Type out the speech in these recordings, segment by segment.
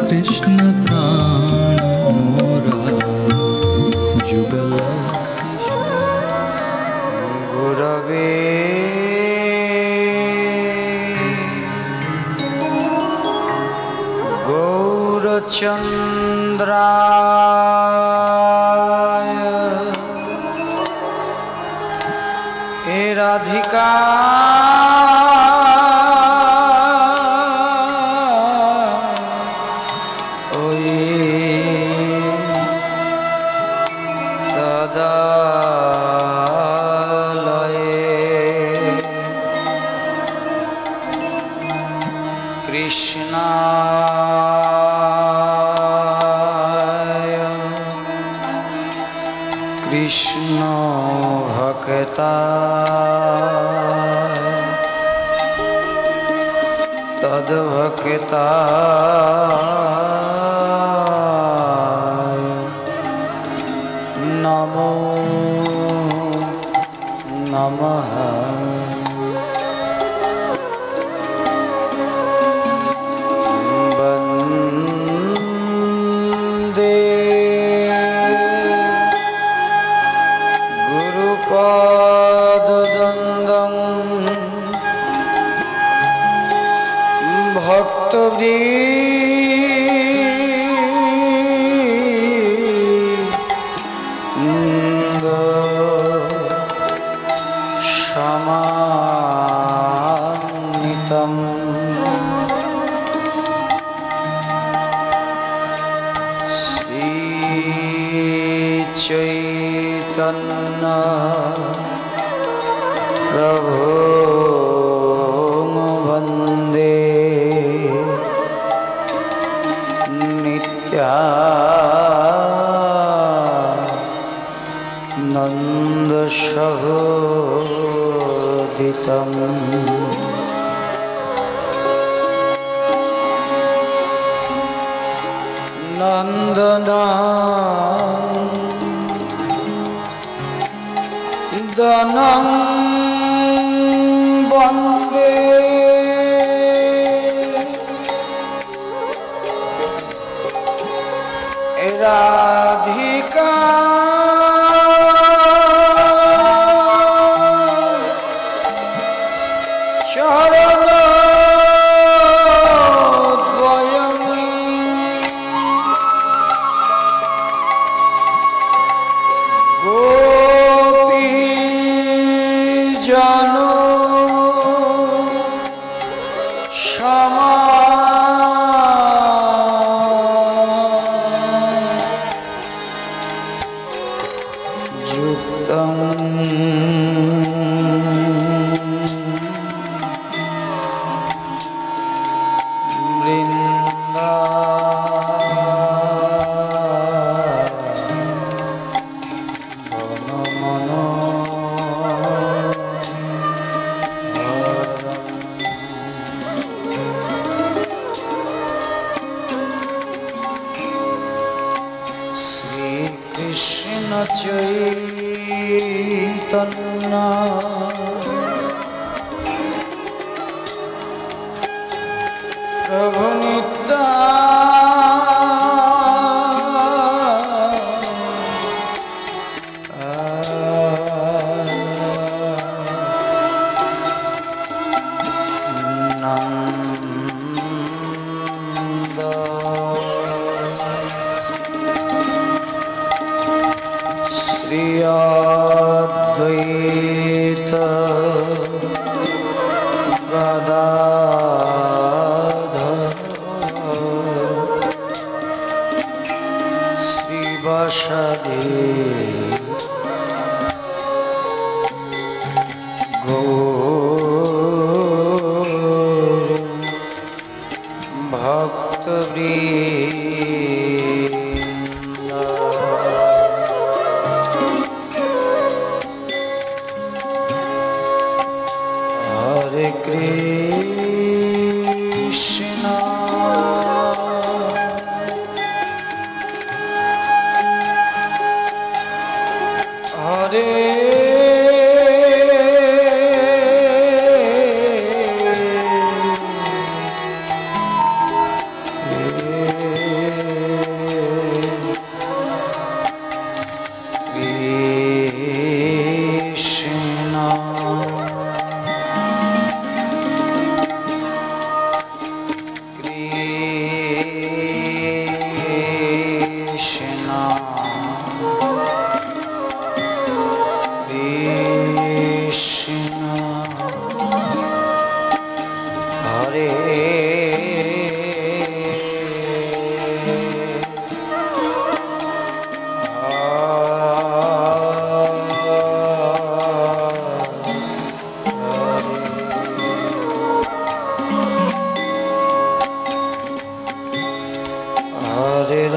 कृष्ण प्राण मोरा जुगल गुरवे गौरचंद्राय हे राधिका कृष्ण भक्ता तद्भक्ता नमो नमः। भक्तवृंद समानितम् श्री चैतन्य प्रभु नंद सहोदितम् नंदनं वन्दे राधिका चैतन्य प्रभु अद्वैत गदाधर श्रीवासदि गौर भक्तवृंद हरे कृष्णा हरे Hare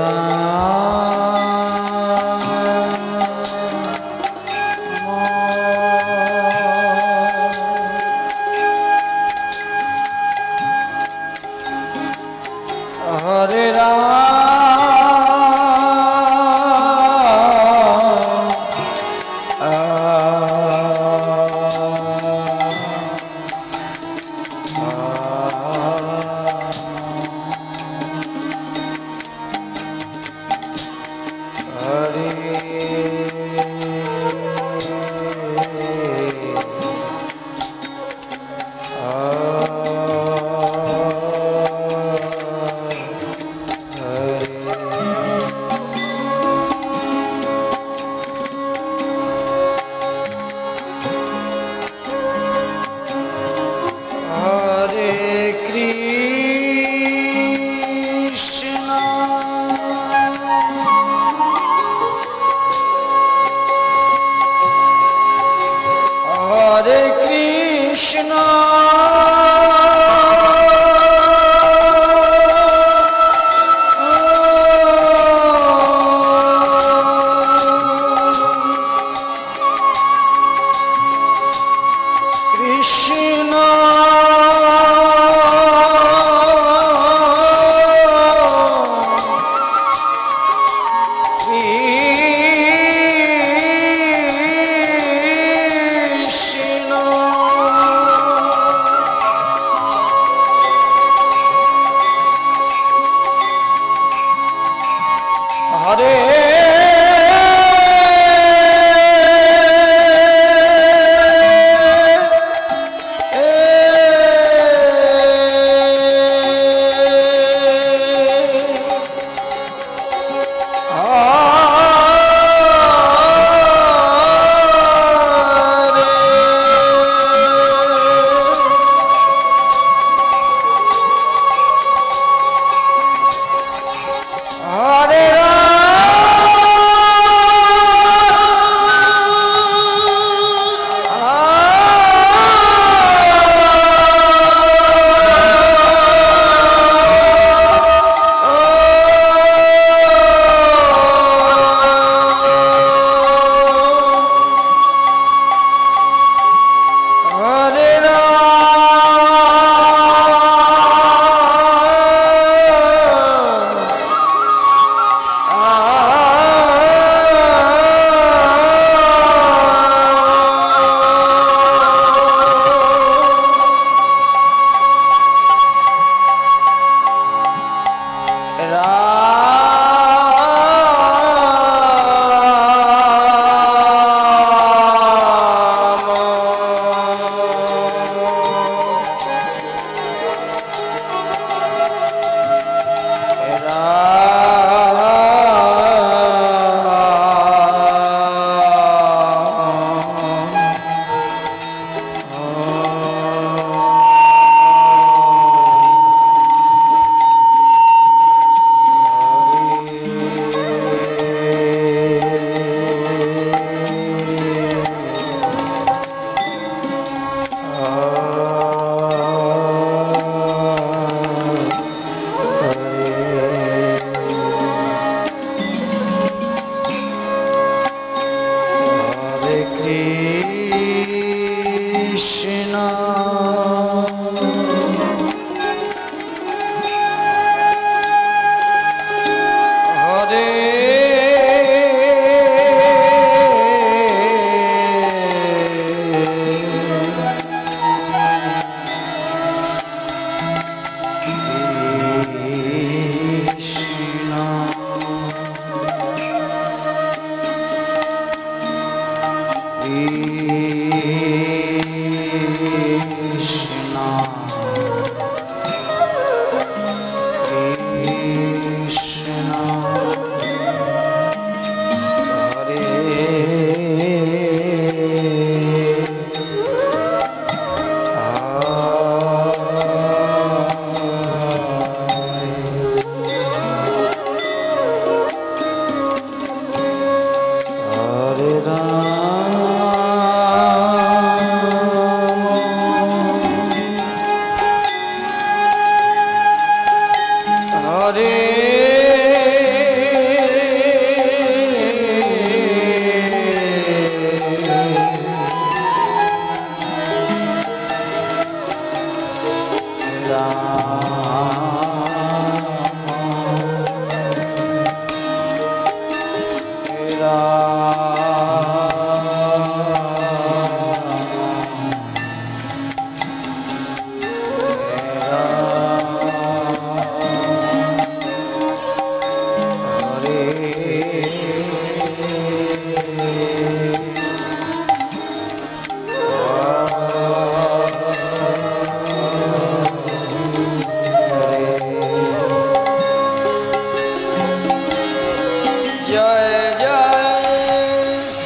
जय जय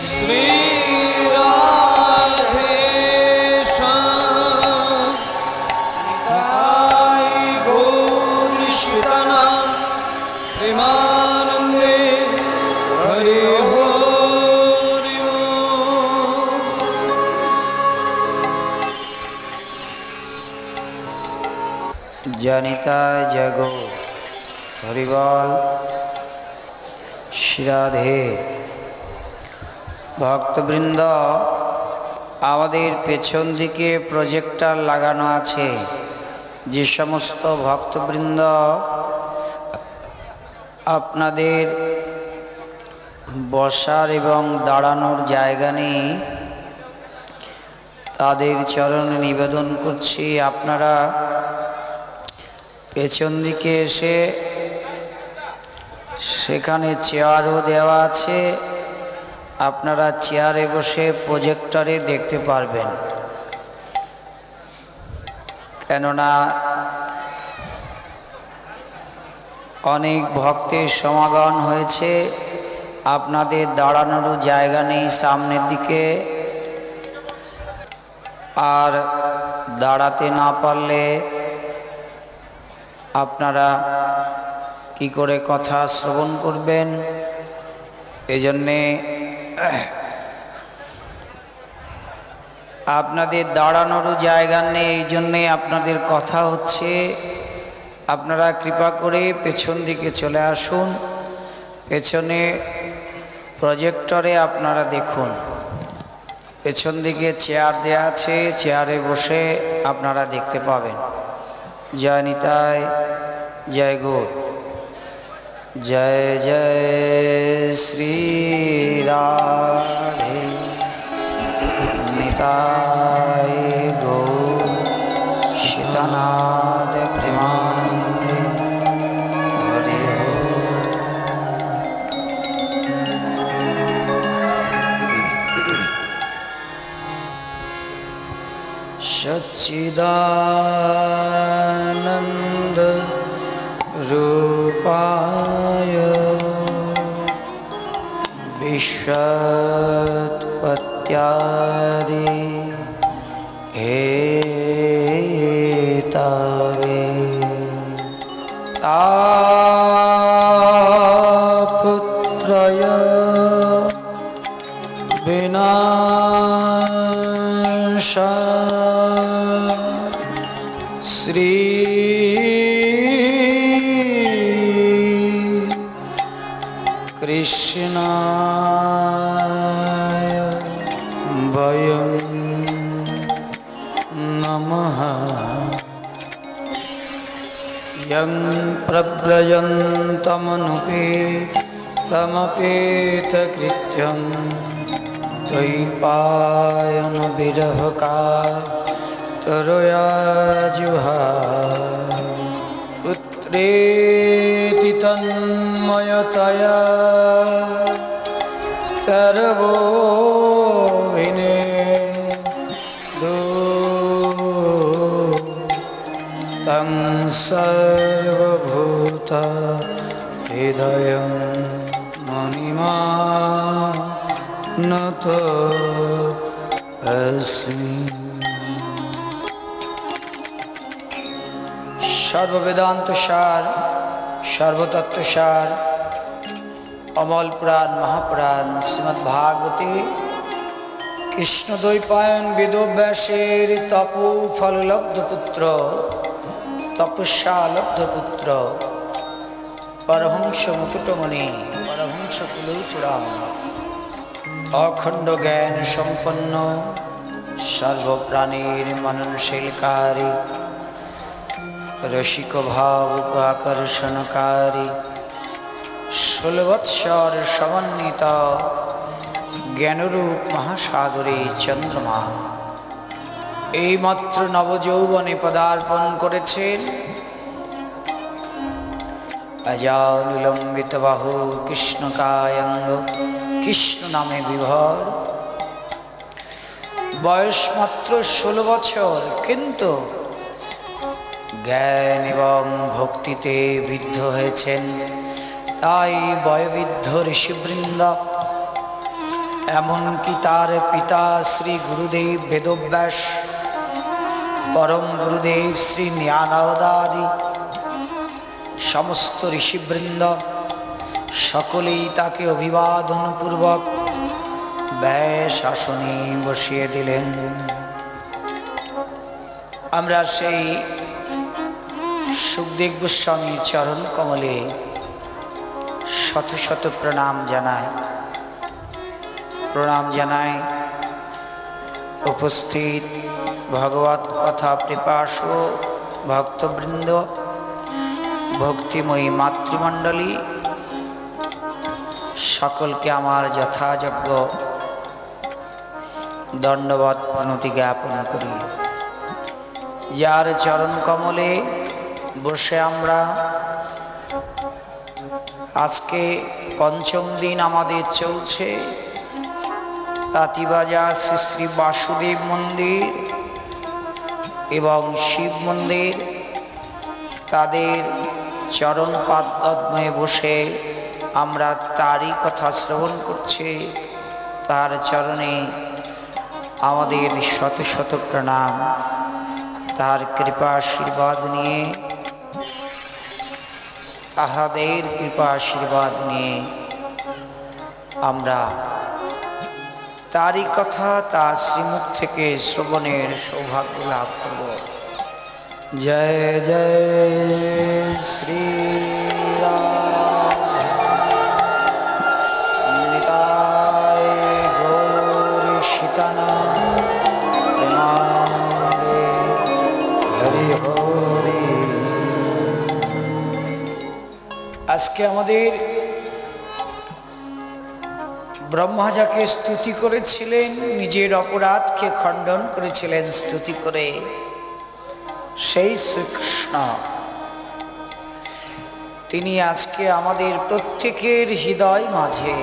श्री राधे श्याम गौर शितना प्रेमानंदे हरि हरि जनिता जगो हरिवाल श्री भक्तबृंद आमादेर पेछन दिके प्रोजेक्टर लागानो आछे जे समस्त भक्तबृंद आपनादेर बसार एवं दाड़ानोर जायगा नेই तादेर चरणे निवेदन करछि आपनारा पेछन दिके एसे सेखाने चेयारও देওয়া আছে আপনারা চেয়ারে বসে প্রজেক্টরে দেখতে পারবেন কেননা অনেক ভক্তের সমাগম হয়েছে আপনাদের দাঁড়ানোর জায়গা নেই সামনের দিকে আর দাঁড়াতে না পারলে আপনারা কি করে কথা শ্রবণ করবেন এজন্যে আপনাদের দাঁড়ানোর জায়গা নেই এইজন্যে আপনাদের কথা হচ্ছে আপনারা কৃপা করে পেছন দিকে চলে আসুন পেছনে প্রজেক্টরে আপনারা দেখুন পেছন দিকে চেয়ার দেয়া আছে চেয়ারে বসে আপনারা দেখতে পাবেন জয় নিতাই जय गौर जय जय श्री राधे निताय गौर शीतनाद प्रेमानंदे हरि सच्चिदानंद रूपाय विश्वोत्पत्त्यादि हेतवे तापत्रय विनाशा श्री कृष्णाय वयं नमः यं प्रव्रजन्तमनुपेतकृत्यं द्वैपायन विरहकातरया जुहाव पुत्रेति तन्मयतया सर्वो तं सर्वभूत हृदयं मणिमानतो अस्मि सर्ववेदांत सार सर्वतत्व सार अमल पुराण महापुराण श्रीमद्भागवते कृष्ण द्वैपायन वेदव्यासेर तपो फल लब्ध पुत्र तपस्या लब्ध पुत्र परमहंस मुकुटमणि परमहंस कुलचूड़ामणि अखंड ज्ञान संपन्न सर्वप्राणीर मननशीलकारी रसिक भाव आकर्षणकारी 16 वत्सर समन्वित ज्ञानरूप महासागरे चंद्रमा এইমাত্র নবযৌবনে পদার্পণ করেছেন अजाव निलंबित बाहु कृष्णकायंग कृष्ण नामे विभर बयस मात्र 16 बछर किन्तु ज्ञान एवं भक्तिते बिद्ध हয়েছেন তাই বয়োবৃদ্ধ ঋষিবৃন্দ এমনকি তার পিতা শ্রী গুরুদেব বেদব্যাস, পরম গুরুদেব শ্রী জ্ঞানাবদাদি সমস্ত ঋষিবৃন্দ সকলেই তাকে অভিবাদনপূর্বক ব্যাস আসনে বসিয়ে দিলেন। আমরা সেই সুখদেব গোস্বামীর চরণ কমলে শত শত প্রণাম জানাই উপস্থিত ভগবত কথা পিপাসু ভক্তবৃন্দ, ভক্তিময়ী মাতৃমণ্ডলী সকলকে আমার যথাযোগ্য দণ্ডবত প্রণতি জ্ঞাপন করি। যার চরণ কমলে বসে আমরা আজকে পঞ্চম দিন আমাদের চলছে তাঁতিবাজার শ্রী শ্রী বাসুদেব মন্দির এবং শিব মন্দির, তাদের চরণ পাদপদ্মে বসে আমরা তারই কথা শ্রবণ করছি। তার চরণে আমাদের শত শত প্রণাম। তার কৃপা আশীর্বাদ নিয়ে, তাহাদের কৃপা আশীর্বাদ নিয়ে আমরা তারই কথা তার শ্রীমুখ থেকে শ্রবণের সৌভাগ্য লাভ করব। জয় জয় শ্রী রাম, নিতাই গৌর সীতানাম, প্রেমানন্দে হরি হরি। আজকে আমাদের ব্রহ্মা যাকে স্তুতি করেছিলেন, নিজের অপরাধকে খণ্ডন করেছিলেন স্তুতি করে, সেই শ্রীকৃষ্ণ তিনি আজকে আমাদের প্রত্যেকের হৃদয় মাঝে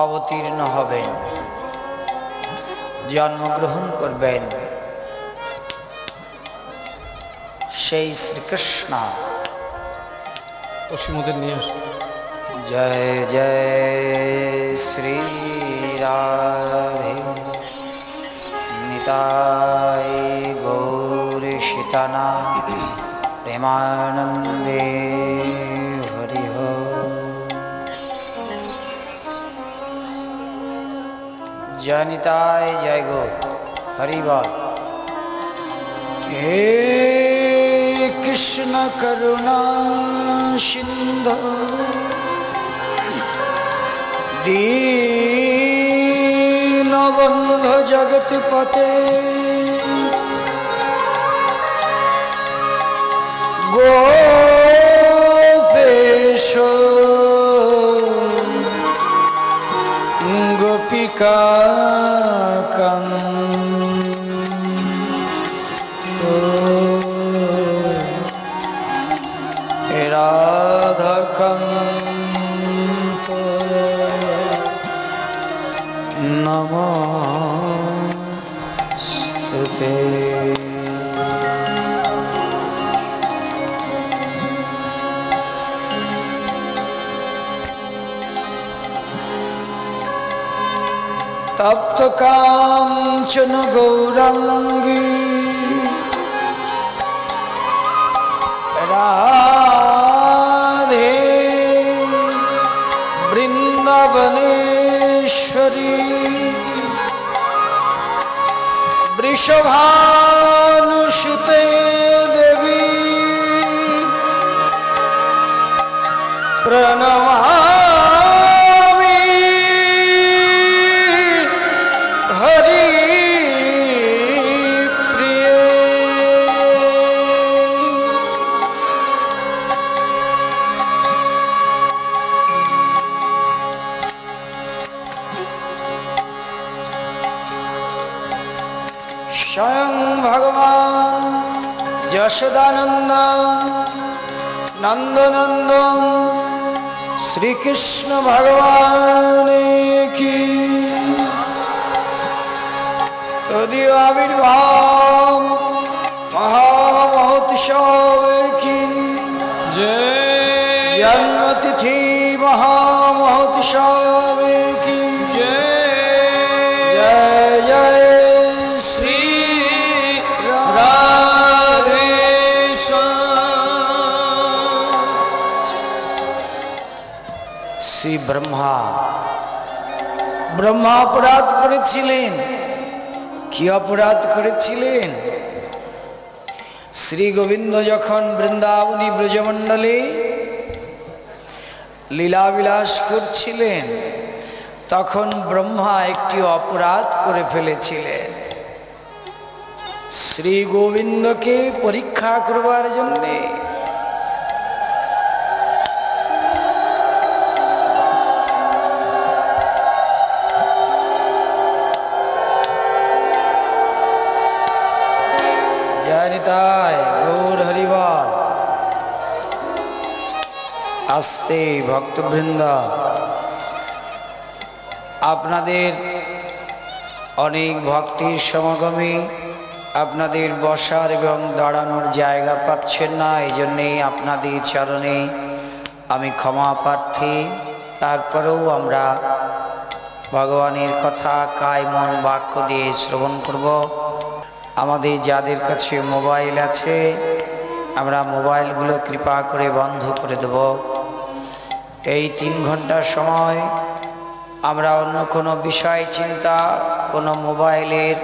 অবতীর্ণ হবেন, জন্মগ্রহণ করবেন। সেই শ্রীকৃষ্ণ নিয়ে আস। জয় জয় শ্রী রাধে, নিতাই গৌর সীতানাম, প্রেমানন্দে হরি হরি। জয় নিতাই, জয় গৌর, হরি বল। হে কৃষ্ণ করুণা সিন্ধু দীনবন্ধু জগৎপতে, গোপেশ গোপিকা রাধাকান্ত নমস্তুতে। তপ্ত কাঞ্চন গৌরাঙ্গী রাধে বৃন্দাবনেশ্বরী, বৃষভানুসুতে দেবী প্রণমামি হরি প্রিয়ে। স্বয়ং ভগবান যশোদানন্দ নন্দনন্দন শ্রীকৃষ্ণ ভগবান কি তদীয় আবির্ভাব মহামহোৎসব কি জয়। जन्मतिथि महामहोत्सव की जय जय जय श्री राधेश्याम। শ্রী ব্রহ্মা অপরাধ করেছিলেন। কি অপরাধ করেছিলেন? শ্রী গোবিন্দ যখন বৃন্দাবনী ব্রজমণ্ডলে লীলাবিলাস করছিলেন তখন ব্রহ্মা একটি অপরাধ করে ফেলেছিলেন। শ্রী গোবিন্দকে পরীক্ষা করবার জন্যে গৌর হরিবল। আস্তে ভক্তবৃন্দ, আপনাদের অনেক ভক্তির সমাগমে আপনাদের বসার এবং দাঁড়ানোর জায়গা পাচ্ছেন না, এই জন্যেই আপনাদের চরণে আমি ক্ষমা প্রার্থী। তারপরেও আমরা ভগবানের কথা কায় মন বাক্য দিয়ে শ্রবণ করব। আমাদের যাদের কাছে মোবাইল আছে আমরা মোবাইলগুলো কৃপা করে বন্ধ করে দেব। এই 3 ঘন্টা সময় আমরা অন্য কোনো বিষয় চিন্তা, কোনো মোবাইলের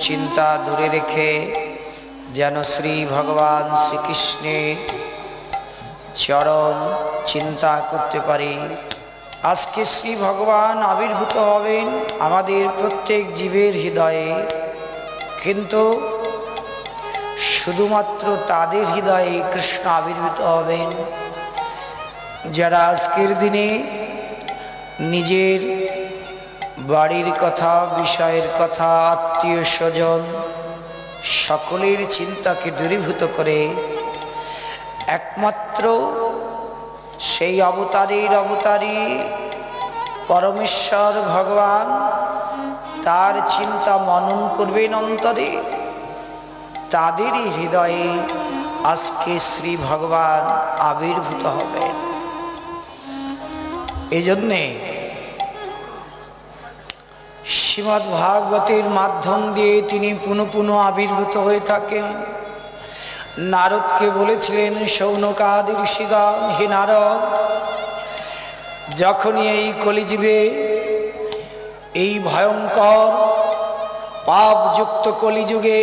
চিন্তা দূরে রেখে যেন শ্রী ভগবান শ্রীকৃষ্ণের চরণ চিন্তা করতে পারি। আজকে শ্রী ভগবান আবির্ভূত হবেন আমাদের প্রত্যেক জীবের হৃদয়ে, কিন্তু শুধুমাত্র তাদের হৃদয়ে কৃষ্ণ আবির্ভূত হবেন যারা আজকের দিনে নিজের বাড়ির কথা, বিষয়ের কথা, আত্মীয় স্বজন সকলের চিন্তাকে দূরীভূত করে একমাত্র সেই অবতারী পরমেশ্বর ভগবান তার চিন্তা মনন করবেন অন্তরে, তাদেরই হৃদয়ে আজকে শ্রী ভগবান আবির্ভূত হবেন। এই জন্যে শ্রীমদ্ ভাগবতের মাধ্যম দিয়ে তিনি পুনঃ পুনঃ আবির্ভূত হয়ে থাকেন। নারদকে বলেছিলেন, শৌনকাদি ঋষিগণ, হে নারদ, যখনই এই কলিযুগে এই ভয়ঙ্কর পাপযুক্ত কলিযুগে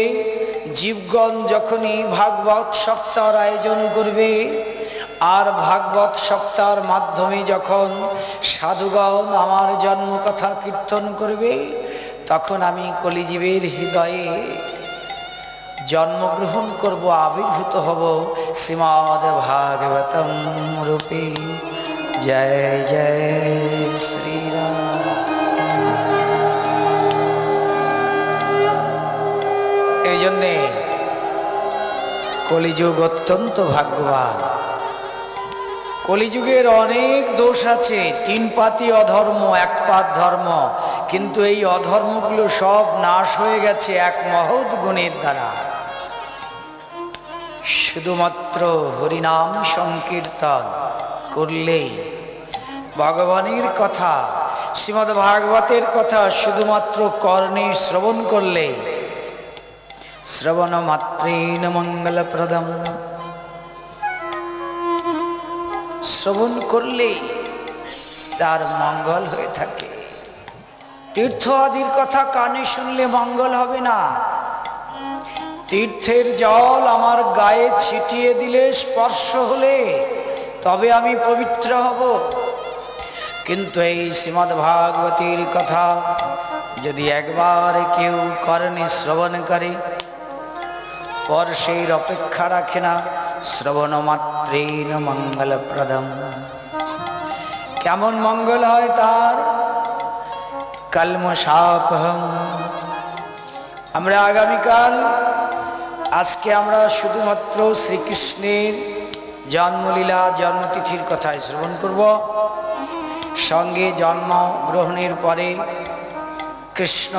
জীবগণ যখনই ভাগবত সপ্তাহের আয়োজন করবে আর ভাগবত সপ্তাহের মাধ্যমে যখন সাধুগণ আমার জন্ম কথা কীর্তন করবে, তখন আমি কলিজীবের হৃদয়ে জন্মগ্রহণ করব, আবির্ভূত হব শ্রীমদ্ ভাগবতম রূপে। জয় জয় শ্রীরাম। এই জন্যে কলিযুগ অত্যন্ত ভাগ্যবান। কলিযুগের অনেক দোষ আছে, 3 পাতি অধর্ম, 1 পাত ধর্ম, কিন্তু এই অধর্মগুলো সব নাশ হয়ে গেছে এক মহৎ গুণের দ্বারা। শুধুমাত্র হরিনাম সংকীর্তন করলেই, ভগবানের কথা, শ্রীমদ্ ভাগবতের কথা শুধুমাত্র কর্ণে শ্রবণ করলে, শ্রবণ মাত্রেণ মঙ্গলপ্রদম, শ্রবণ করলে তার মঙ্গল হয়ে থাকে। তীর্থ আদির কথা কানে শুনলে মঙ্গল হবে না। তীর্থের জল আমার গায়ে ছিটিয়ে দিলে, স্পর্শ হলে তবে আমি পবিত্র হব। কিন্তু এই শ্রীমদ্ ভাগবতের কথা যদি একবার কেউ কর্ণে শ্রবণ করে, স্পর্শের অপেক্ষা রাখে না, শ্রবণ মাত্রেণ মঙ্গলপ্রদম। কেমন মঙ্গল হয় তার? কলমশাপহম। আমরা আগামীকাল, আজকে আমরা শুধুমাত্র শ্রীকৃষ্ণের জন্মলীলা, জন্মতিথির কথায় শ্রবণ করব। সঙ্গে জন্ম গ্রহণের পরে কৃষ্ণ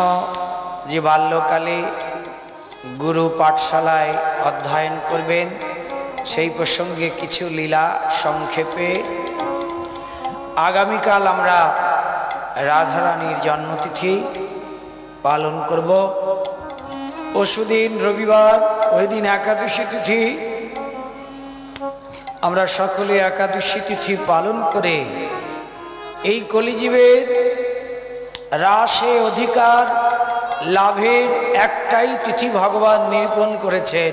যে বাল্যকালে গুরু পাঠশালায় অধ্যয়ন করবেন, সেই প্রসঙ্গে কিছু লীলা সংক্ষেপে আগামীকাল আমরা রাধারানীর জন্মতিথি পালন করব। পরশুদিন রবিবার, ওই দিন একাদশী তিথি। আমরা সকলে একাদশী তিথি পালন করে এই কলিজীবের রাসে অধিকার লাভের একটাই তিথি ভগবান নিরূপণ করেছেন,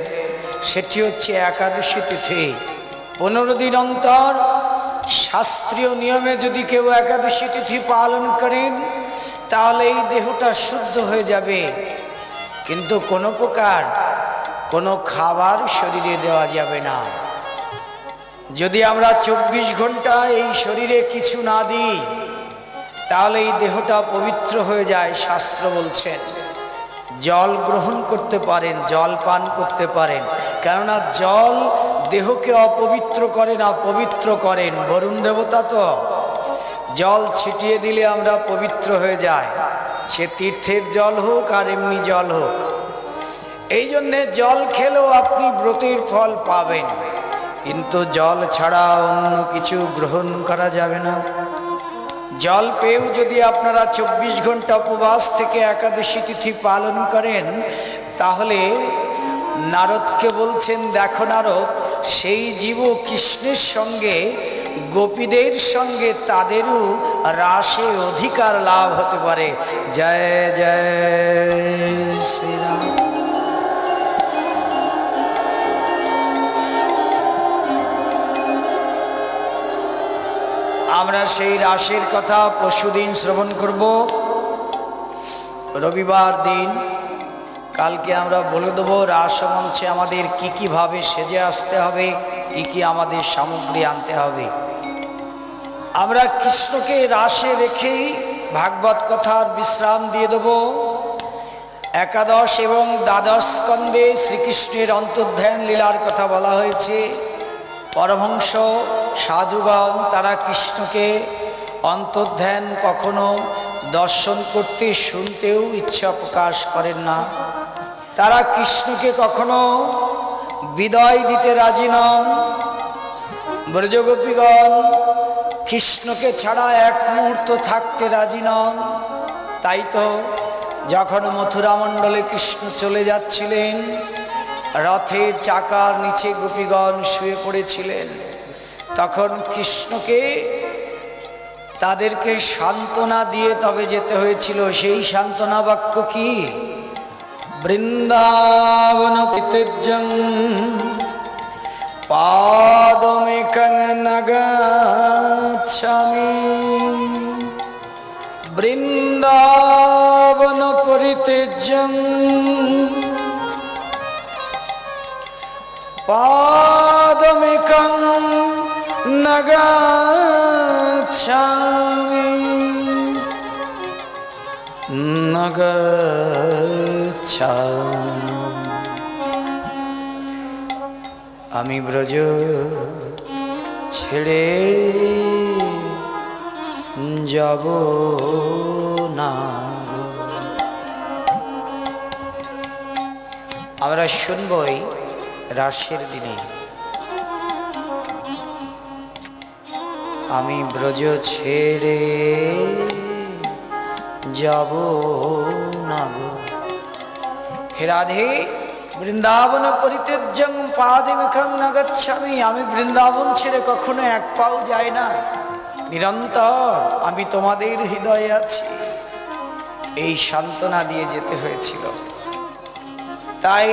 সেটি হচ্ছে একাদশী তিথি। 15 দিন অন্তর শাস্ত্রীয় নিয়মে যদি কেউ একাদশী তিথি পালন করেন তাহলে এই দেহটা শুদ্ধ হয়ে যাবে, কিন্তু কোনো প্রকার কোনো খাবার শরীরে দেওয়া যাবে না। যদি আমরা 24 ঘন্টা এই শরীরে কিছু না দিই তাহলে এই দেহটা পবিত্র হয়ে যায়। শাস্ত্র বলছেন জল গ্রহণ করতে পারেন, জল পান করতে পারেন, কেননা জল দেহকে অপবিত্র করে না, পবিত্র করেন বরুণ দেবতা। তো জল ছিটিয়ে দিলে আমরা পবিত্র হয়ে যাই, সে তীর্থের জল হোক আর এমনি জল হোক। এই জন্যে জল খেলেও আপনি ব্রতের ফল পাবেন, কিন্তু জল ছাড়া অন্য কিছু গ্রহণ করা যাবে না। জল পেয়েও যদি আপনারা 24 ঘন্টা উপবাস থেকে একাদশী তিথি পালন করেন তাহলে নারদকে বলছেন, দেখো নারদ, সেই জীব কৃষ্ণের সঙ্গে গোপীদের সঙ্গে তাদেরও রাসে অধিকার লাভ হতে পারে। জয় জয় শ্রীরাম। আমরা সেই রাসের কথা পরশুদিন শ্রবণ করব, রবিবার দিন। কালকে আমরা বলে দেবো রাসমঞ্চে আমাদের কি কি ভাবে সেজে আসতে হবে, কি কি আমাদের সামগ্রী আনতে হবে। আমরা কৃষ্ণকে রাসে রেখেই ভাগবত কথার বিশ্রাম দিয়ে দেব। একাদশ এবং দ্বাদশ স্কন্ধে শ্রীকৃষ্ণের অন্তর্ধান লীলার কথা বলা হয়েছে। পরমহংস সাধুগণ তারা কৃষ্ণকে অন্তর্ধান কখনো দর্শন করতে শুনতেও ইচ্ছা প্রকাশ করেন না। তারা কৃষ্ণকে কখনো বিদায় দিতে রাজি নন। ব্রজগোপীগণ কৃষ্ণকে ছাড়া এক মুহূর্ত থাকতে রাজি নন। তাই তো যখন মথুরা মণ্ডলে কৃষ্ণ চলে যাচ্ছিলেন, রথের চাকার নিচে গোপীগণ শুয়ে পড়েছিলেন, তখন কৃষ্ণকে তাদেরকে সান্ত্বনা দিয়ে তবে যেতে হয়েছিল। সেই সান্ত্বনা বাক্য কি? বৃন্দাবন পিতৃজং পাদমেকং নগচ্ছামি, বৃন্দাবন পরিত্যজ্যং পাদমেকং নগচ্ছামি, নগচ্ছামি। আমি ব্রজ ছেড়ে যাব না। আমরা শুনবই রাসের দিনে, আমি ব্রজ ছেড়ে যাব না গো। হে রাধে, বৃন্দাবন পরিত্যজ্যং পাদমেকং ন গচ্ছামি। আমি বৃন্দাবন ছেড়ে কখনো এক পাও যাই না, নিরন্তর আমি তোমাদের হৃদয়ে আছি। এই সান্ত্বনা দিয়ে যেতে হয়েছিল। তাই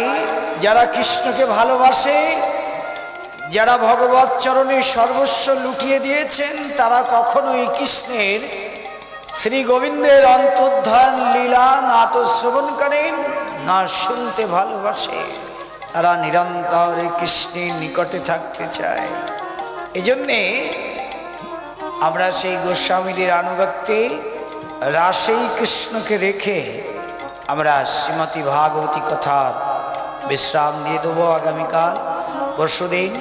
যারা কৃষ্ণকে ভালোবাসে, যারা ভগবৎ চরণে সর্বস্ব লুটিয়ে দিয়েছেন, তারা কখনোই কৃষ্ণের শ্রী গোবিন্দের অন্তর্ধান লীলা না তো শ্রবণ করেন না শুনতে ভালোবাসে। তারা নিরন্তর কৃষ্ণের নিকটে থাকতে চায়। এই জন্যে আমরা সেই গোস্বামীদের আনুগত্যে রাসেই কৃষ্ণকে রেখে আমরা শ্রীমতী ভাগবতী কথার বিশ্রাম দিয়ে দেবো। আগামীকাল পরশুদিন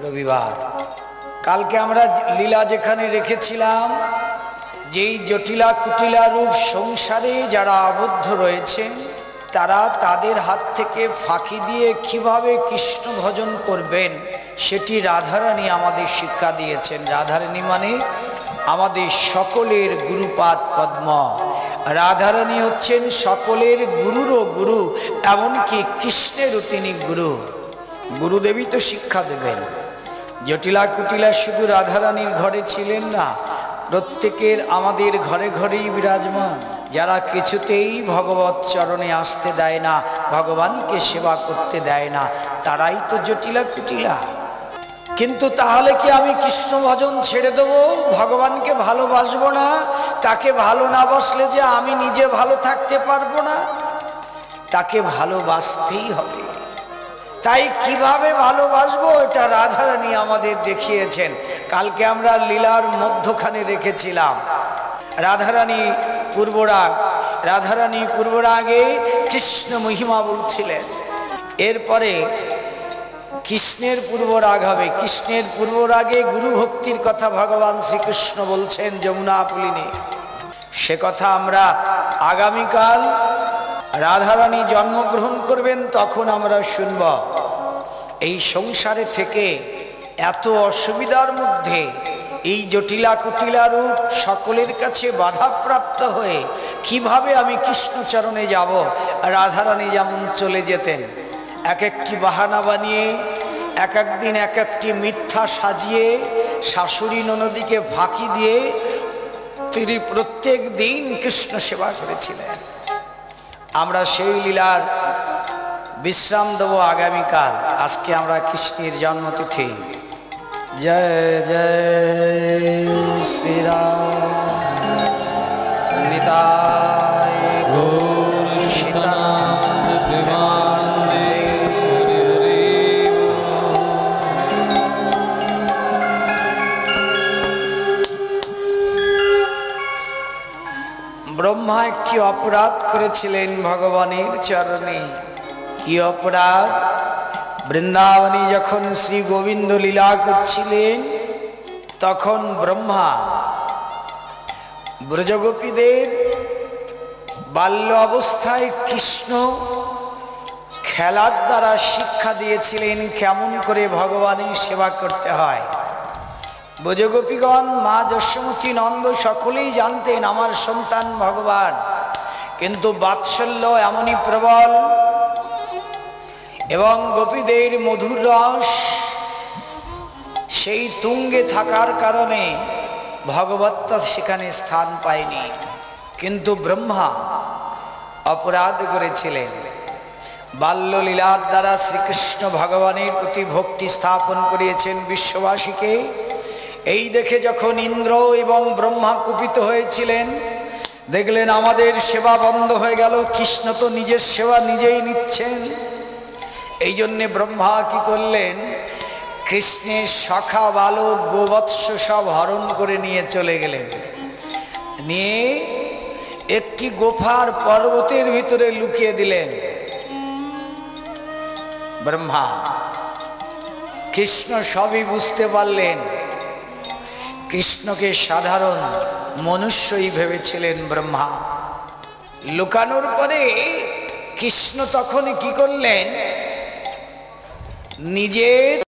রবিবার। কালকে আমরা লীলা যেখানে রেখেছিলাম, যেই জটিলা কুটিলা রূপ সংসারে যারা আবদ্ধ রয়েছেন, তারা তাদের হাত থেকে ফাঁকি দিয়ে কিভাবে কৃষ্ণ ভজন করবেন সেটি রাধারানী আমাদের শিক্ষা দিয়েছেন। রাধারানী মানে আমাদের সকলের গুরুপাদ পদ্ম। রাধারানী হচ্ছেন সকলের গুরুরও গুরু, এমনকি কৃষ্ণেরও তিনি গুরু। গুরুদেবী তো শিক্ষা দেবেন। জটিলা কুটিলা শুধু রাধারানীর ঘরে ছিলেন না, প্রত্যেকের আমাদের ঘরে ঘরেই বিরাজমান। যারা কিছুতেই ভগবত চরণে আসতে দেয় না, ভগবানকে সেবা করতে দেয় না, তারাই তো জটিলা কুটিলা। কিন্তু তাহলে কি আমি কৃষ্ণ ভজন ছেড়ে দেবো, ভগবানকে ভালোবাসবো না? তাকে ভালো না বাসলে যে আমি নিজে ভালো থাকতে পারবো না। তাকে ভালোবাসতেই হবে। তাই কিভাবে ভালোবাসবো, এটা রাধারানী আমাদের দেখিয়েছেন। কালকে আমরা লীলার মধ্যখানে রেখেছিলাম রাধারানী পূর্বরাগে কৃষ্ণ মহিমা বলছিলেন। এরপরে কৃষ্ণের পূর্বরাগ হবে। কৃষ্ণের পূর্বরাগে গুরু ভক্তির কথা ভগবান শ্রীকৃষ্ণ বলছেন যমুনা পুলিনে। সে কথা আমরা আগামীকাল রাধারানী জন্মগ্রহণ করবেন তখন আমরা শুনব। এই সংসারে থেকে এত অসুবিধার মধ্যে এই জটিলা কুটিলা রূপ সকলের কাছে বাধাপ্রাপ্ত হয়ে কিভাবে আমি কৃষ্ণচরণে যাব। রাধারানী যেমন চলে যেতেন এক একটি বাহানা বানিয়ে, এক একদিন এক একটি মিথ্যা সাজিয়ে, শাশুড়ি ননদীকে ফাঁকি দিয়ে তিনি প্রত্যেক দিন কৃষ্ণ সেবা করেছিলেন। আমরা সেই লীলার বিশ্রাম দেব আগামীকাল। আজকে আমরা কৃষ্ণের জন্মতিথি। জয় জয় শ্রীরাম নিতাই গৌর সীতানাথ প্রেমানন্দে। ব্রহ্মা একটি অপরাধ করেছিলেন ভগবানের চরণে। কি অপরাধ? বৃন্দাবনে যখন শ্রী গোবিন্দ লীলা করছিলেন তখন ব্রহ্মা ব্রজগোপীদের বাল্য অবস্থায় কৃষ্ণ খেলার দ্বারা শিক্ষা দিয়েছিলেন কেমন করে ভগবানের সেবা করতে হয়। ব্রজগোপীগণ, মা যশোমতী, নন্দ সকলেই জানতেন আমার সন্তান ভগবান, কিন্তু বাৎসল্য এমনই প্রবল এবং গোপীদের মধুর রস সেই তুঙ্গে থাকার কারণে ভগবত্তা সেখানে স্থান পায়নি। কিন্তু ব্রহ্মা অপরাধ করেছিলেন। বাল্যলীলার দ্বারা শ্রীকৃষ্ণ ভগবানের প্রতি ভক্তি স্থাপন করিয়েছেন বিশ্ববাসীকে। এই দেখে যখন ইন্দ্র এবং ব্রহ্মা কুপিত হয়েছিলেন, দেখলেন আমাদের সেবা বন্ধ হয়ে গেল, কৃষ্ণ তো নিজের সেবা নিজেই নিচ্ছেন। এই জন্যে ব্রহ্মা কি করলেন, কৃষ্ণের সখা বালক গোবৎস সব হরণ করে নিয়ে চলে গেলেন। নিয়ে একটি গোফার পর্বতের ভিতরে লুকিয়ে দিলেন ব্রহ্মা। কৃষ্ণ সবই বুঝতে পারলেন। কৃষ্ণকে সাধারণ মনুষ্যই ভেবেছিলেন ব্রহ্মা। লুকানোর পরে কৃষ্ণ তখনই কি করলেন, নিজের